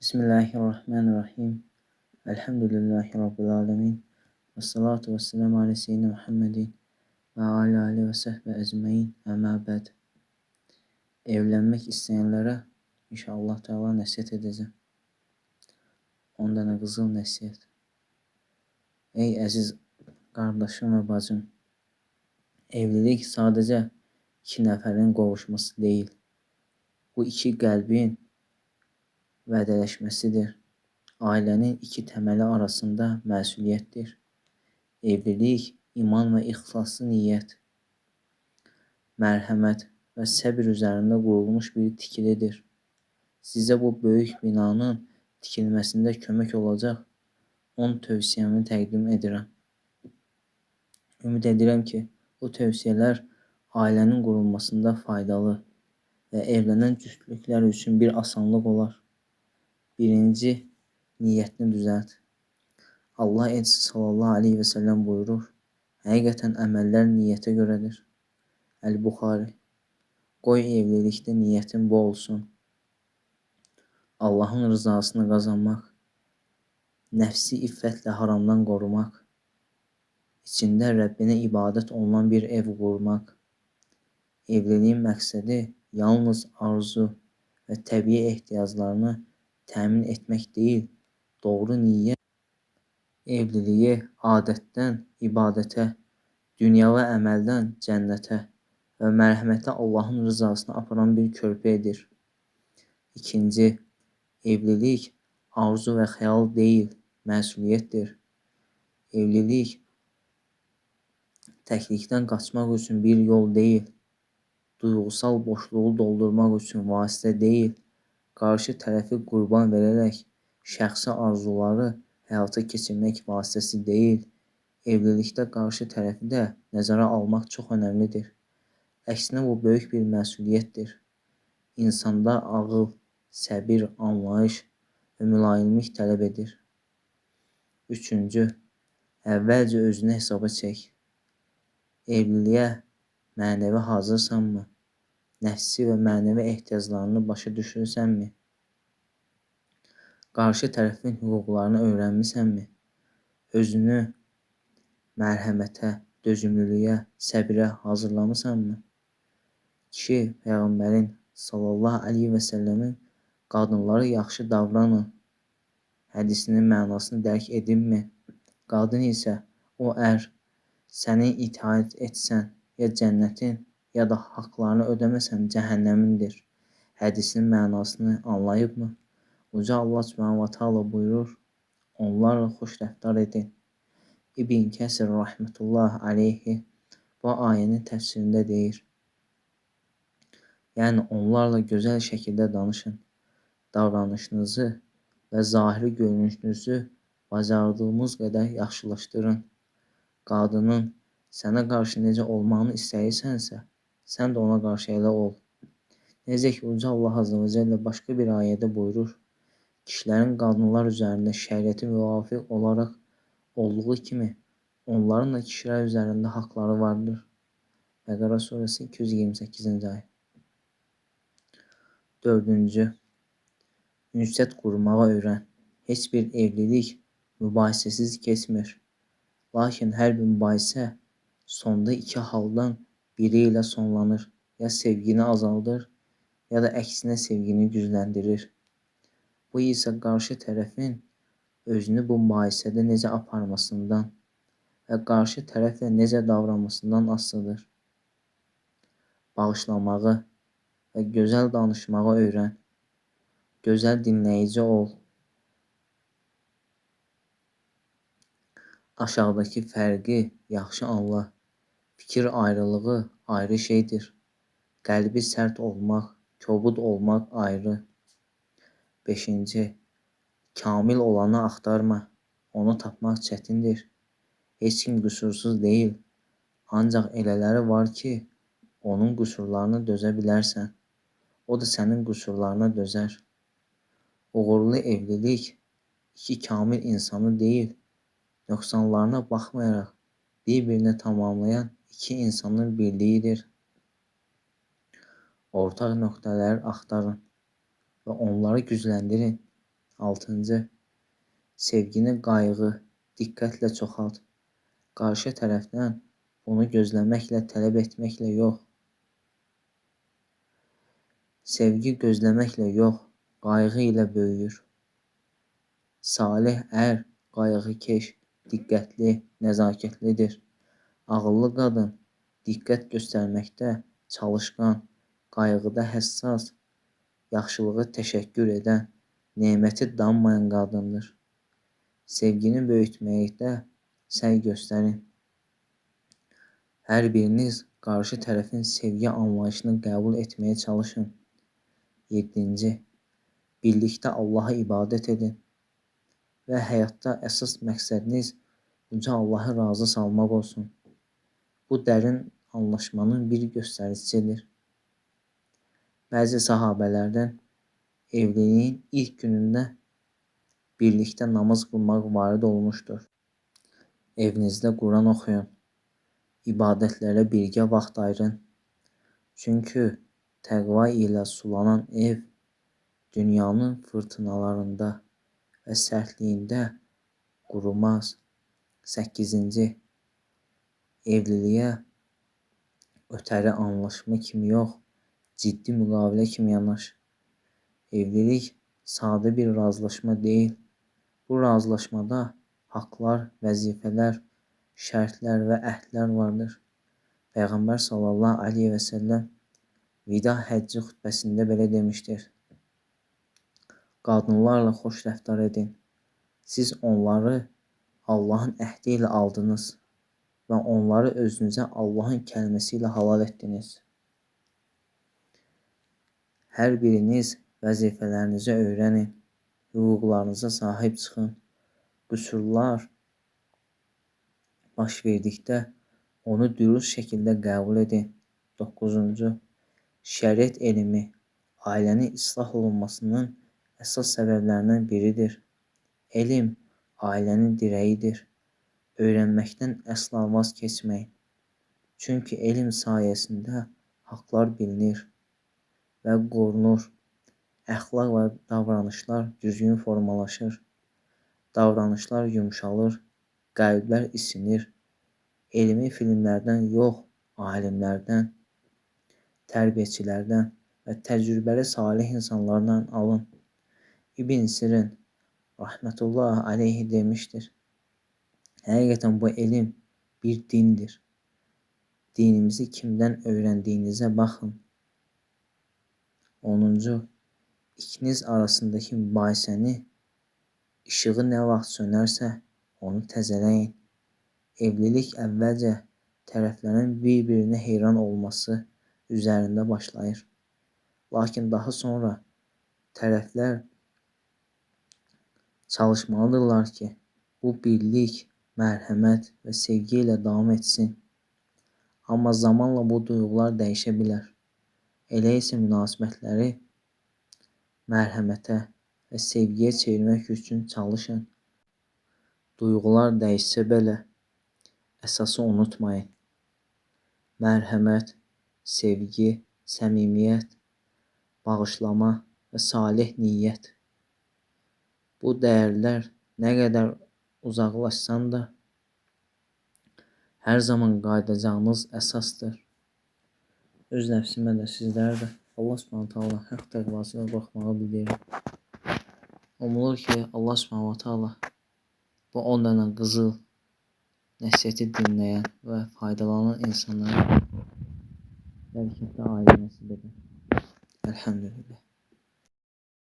Bismillahirrahmanirrahim. Elhamdülillahi Rabbil alemin. Ve salatu ve selamu ala seyyidina Muhammedin ve ala alihi ve sahbihi ecmaîn. Əmmə bəd. Evlənmək istəyənlərə inşallah Teala nəsihət edəcəm. 10 dənə qızıl nəsihət. Ey əziz qardaşım və bacım, evlilik sadəcə iki nəfərin qovuşması deyil. Bu iki qəlbin vədələşməsidir. Ailənin iki təməli arasında məsuliyyətdir. Evlilik, iman və ixlaslı niyyət, mərhəmət və səbr üzərində qurulmuş bir tikilidir. Sizə bu böyük binanın tikilməsində kömək olacaq 10 tövsiyəmi təqdim edirəm. Ümid edirəm ki, bu tövsiyələr ailənin qurulmasında faydalı və evlənən cütlüklər üçün bir asanlıq olar. Birinci, niyyətini düzəlt. Allah elçisi sallallahu aleyhi və səlləm buyurur, həqiqətən əməllər niyyətə görədir. Əl-Buxari. Qoy evlilikdə niyyətin bu olsun. Allahın rızasını qazanmaq, nəfsi iffətlə haramdan qorumaq, içində Rəbbinə ibadət olunan bir ev qurmaq. Evliliyin məqsədi yalnız arzu və təbii ehtiyaclarını təmin etmək deyil, doğru niyyət evliliyi adətdən ibadətə, dünya və əməldən cənnətə və mərhəmətə Allahın rızasına aparan bir körpü edir. İkinci, evlilik arzu və xəyal deyil, məsuliyyətdir. Evlilik təklikdən qaçmaq üçün bir yol deyil, duyğusal boşluğu doldurmaq üçün vasitə deyil, qarşı tərəfi qurban verərək şəxsi arzuları həyata keçirmək vasitəsi deyil, evlilikdə qarşı tərəfi də nəzərə almaq çox önəmlidir. Əksinə bu böyük bir məsuliyyətdir. İnsanda ağıl, səbir, anlayış və mülayimlik tələb edir. Üçüncü, əvvəlcə özünü hesaba çək. Evliliyə mənəvi hazırsanmı? Nəfsi və mənəvi ehtiyaclarını başa düşürsənmi? Qarşı tərəfin hüquqlarını öyrənmisənmi? Özünü mərhəmətə, dözümlülüyə, səbirə hazırlamısanmı? Ki, Peyğəmbərin sallallahu aleyhi və səlləmin qadınlara yaxşı davranın hədisinin mənasını dərk edinmi? Qadın isə o səni itaət etsən ya cənnətin, ya da haqlarını ödəməsən cəhənnəmindir. Hədisinin mənasını anlayıbmı? Uca Allah Subhanahu wa Taala buyurur, onlarla xoş rəftar edin. İbn Kəsir rəhmətullah aleyhi bu ayənin təfsirində deyir. Yəni onlarla gözəl şəkildə danışın. Davranışınızı və zahiri görünüşünüzü bacardığımız qədər yaxşılaşdırın. Qadının sənə qarşı necə olmağını istəyirsənsə, sən də ona qarşı elə ol. Necə ki, Uca Allah Azze və Cəllə başqa bir ayədə buyurur, kişilərin qadınlar üzərində şəriəti müvafiq olaraq olduğu kimi, onların da kişilər üzərində haqları vardır. Bəqərə surəsi 228-ci ayə. Dördüncü, ünsiyyət qurmağa öyrən. Heç bir evlilik mübahisəsiz keçmir. Lakin hər bir mübahisə sonda iki haldan biri ilə sonlanır. Ya sevgini azaldır, ya da əksinə sevgini gücləndirir. Bu isə qarşı tərəfin özünü bu mübahisədə necə aparmasından və qarşı tərəflə necə davranmasından asılıdır. Bağışlamağı və gözəl danışmağı öyrən. Gözəl dinləyici ol. Aşağıdakı fərqi yaxşı anla. Fikir ayrılığı ayrı şeydir. Qəlbi sərt olmaq, kobud olmaq ayrı. 5-ci, kamil olanı axtarma. Onu tapmaq çətindir. Heç kim qüsursuz deyil. Ancaq elələri var ki, onun qüsurlarına dözə bilərsən. O da sənin qüsurlarına dözər. Uğurlu evlilik iki kamil insanı deyil, nöqsanlarına baxmayaraq bir-birini tamamlayan iki insanın birliyidir. Ortaq nöqtələri axtarın və onları gücləndirin. 6-cı. Sevgini qayğı, diqqətlə çoxalt. Qarşı tərəfdən bunu gözləməklə, tələb etməklə yox. Sevgi gözləməklə yox, qayğı ilə böyüyür. Salih ər qayğıkeş, diqqətli, nəzakətlidir. Ağıllı qadın diqqət göstərməkdə çalışqan, qayğıda həssas, yaxşılığı təşəkkür edən, neməti danmayan qadındır. Sevgini böyütməkdə səy göstərin. Hər biriniz qarşı tərəfin sevgi anlayışını qəbul etməyə çalışın. 7-ci. Birlikdə Allaha ibadət edin və həyatda əsas məqsədiniz uca Allahı razı salmaq olsun. Bu dərin anlaşmanın bir göstəricisidir. Bəzi sahabələrdən evliliyin ilk günündə birlikdə namaz qılmaq varid olmuşdur. Evinizdə Quran oxuyun, ibadətlərə birgə vaxt ayırın. Çünki təqva ilə sulanan ev dünyanın fırtınalarında və sərtliyində qurumaz. 8-ci. Evliliyə ötəri anlaşma kimi yox, ciddi müqavilə kimi yanaş. Evlilik sadə bir razılaşma deyil. Bu razılaşmada haqlar, vəzifələr, şərtlər və əhdlər vardır. Peyğəmbər sallallahu aleyhi və səlləm vida həcci xutbəsində belə demişdir. Qadınlarla xoş rəftar edin. Siz onları Allahın əhdi ilə aldınız və onları özünüzə Allahın kəlməsi ilə halal etdiniz. Hər biriniz vəzifələrinizi öyrənin, hüquqlarınıza sahib çıxın. Qüsurlar baş verdikdə onu dürüst şəkildə qəbul edin. 9-cu. Şəriət elmi ailənin islah olunmasının əsas səbəblərindən biridir. Elm ailənin dirəyidir. Öyrənməkdən əsla vaz keçməyin. Çünki elm sayəsində haqlar bilinir və qorunur. Əxlaq və davranışlar düzgün formalaşır. Davranışlar yumşalır, qəlblər isinir. Elmi filmlərdən yox, alimlərdən, tərbiyəçilərdən və təcrübəli salih insanlardan alın. İbn Sirin rahmetullah aleyhi demişdir. Həqiqətən bu elm bir dindir. Dinimizi kimdən öyrəndiyinizə baxın. 10-cu. İkiniz arasındakı mübahisəni işığı nə vaxt sönərsə onu təzələyin. Evlilik əvvəlcə tərəflərin bir-birinə heyran olması üzərində başlayır. Lakin daha sonra tərəflər çalışmalıdırlar ki, bu birlik, mərhəmət və sevgi ilə davam etsin. Amma zamanla bu duyğular dəyişə bilər. Elə isə münasibətləri mərhəmətə və sevgiyə çevirmək üçün çalışın. Duyğular dəyişsə belə, əsası unutmayın. Mərhəmət, sevgi, səmimiyyət, bağışlama və salih niyyət. Bu dəyərlər nə qədər uzaqlaşsan da hər zaman qayıdacağınız əsasdır. Öz nəfsimə də sizlər də Allah Subhanahu taala haqq təqvası ilə qorxmağı bildirir. Umulur ki, Allah Subhanahu taala bu 10 dənə qızıl nəsihəti dinləyən və faydalanan insanlara bərəkətli ailə nəsib edin. Elhamdülillah.